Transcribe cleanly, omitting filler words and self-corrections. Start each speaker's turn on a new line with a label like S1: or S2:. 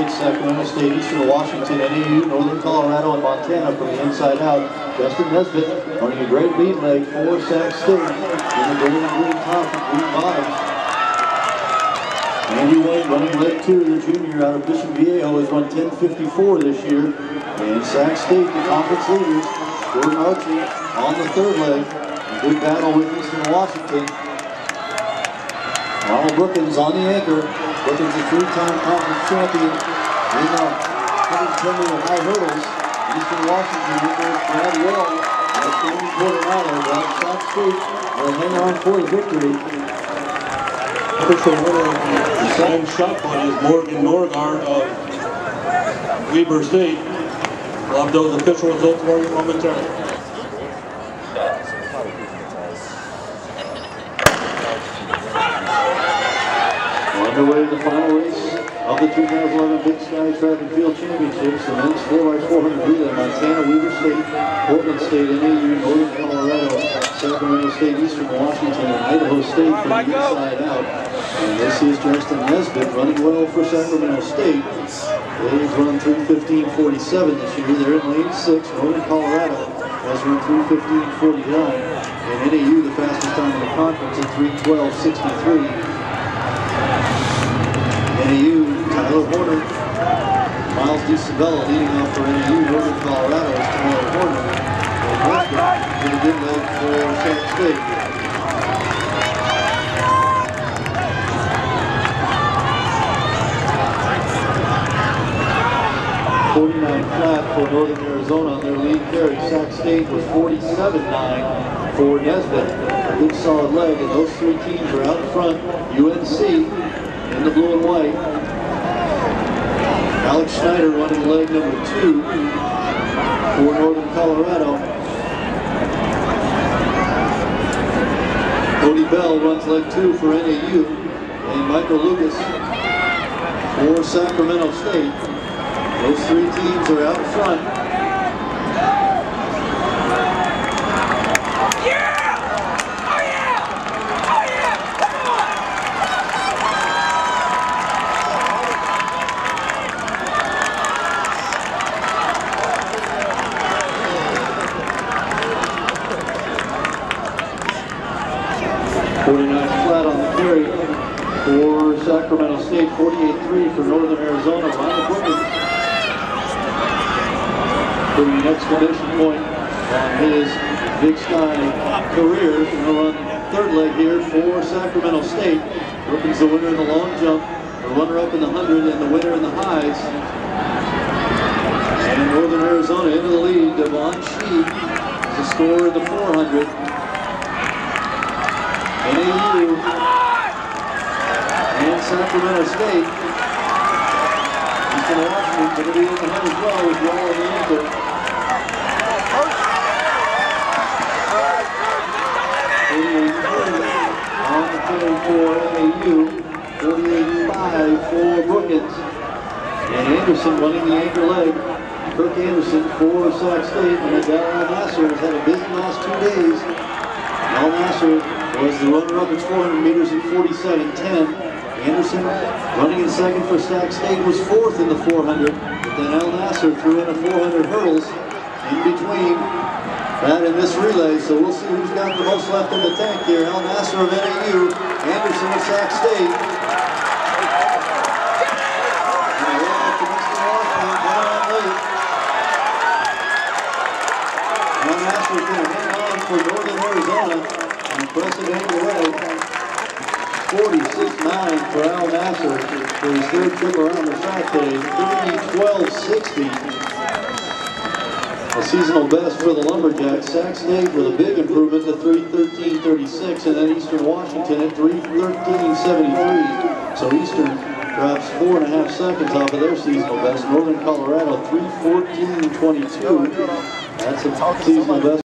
S1: State, Sacramento State, Eastern Washington, NAU, Northern Colorado, and Montana from the inside out. Justin Nesbitt running a great lead leg for Sac State in the blue and green top and green bottoms. Andy White running leg 2, the junior out of Bishop Viejo, has run 10:54 this year. And Sac State, the conference leaders, Jordan Archie on the third leg. A good battle with Eastern Washington. Ronald Brookins on the anchor. Brookins, a three-time conference champion in the 110-meter high hurdles. Eastern Washington with their Brad Wall. That's the only quarter-miler. But Sac State will hang on for the victory.
S2: Official winner of the second shot put is Morgan Norgard of Weber State. We'll have those official results for you momentarily.
S1: Underway in the final race of the 2011 Big Sky Track and Field Championships. The men's 4x400 relay, Montana, Weber State, Portland State, NAU, Northern Colorado, Sacramento State, Eastern Washington, and Idaho State from the inside out. And this is Justin Nesbitt running well for Sacramento State. They've run 3:15.47 this year. They're in lane 6. Northern Colorado has run 3:15.49. And NAU, the fastest time in the conference, at 3:12.63. NAU, Tyler Horner, Miles DiSabella leading off for NAU. Northern Colorado is Tyler Horner. And Nesbitt with a good leg for Sac State. 49 flat for Northern Arizona. Their lead carry, Sac State, was 47.9 for Nesbitt. A good solid leg, and those three teams are out in front. UNC in the blue and white. Alex Schneider running leg number 2 for Northern Colorado. Cody Bell runs leg 2 for NAU. And Michael Lucas for Sacramento State. Those three teams are out in front. For Sacramento State, 48.3 for Northern Arizona. Ronald Brookins putting an exclamation point on his Big Sky career. He's going to run third leg here for Sacramento State. Brookins the winner in the long jump, the runner-up in the 100, and the winner in the highs. And Northern Arizona into the lead. Devon Sheed is the scorer in the 400. NAU and Sacramento State. Eastern Washington going to be in the hunt as well with Wall on the anchor. On the carry for NAU. 48.5 for Brookins. And Anderson running the anchor leg. Kirk Anderson for Sac State. And Adele Al Nasser has had a busy last 2 days. Al Nasser was the runner-up at 400 meters at 47.10. Anderson, running in second for Sac State, was fourth in the 400, but then Al Nasser threw in a 400 hurdles in between that and this relay, so we'll see who's got the most left in the tank here. Al Nasser of NAU, Anderson of Sac State. Al Nasser is going to hang on for Northern Arizona, an impressive angle leg. 46.9 for Al Nasser for his third trip around the track today. 3:12.60. A seasonal best for the Lumberjacks. Sac State with a big improvement to 3:13.36, and then Eastern Washington at 3:13.73. So Eastern drops 4.5 seconds off of their seasonal best. Northern Colorado 3:14.22. That's a seasonal best.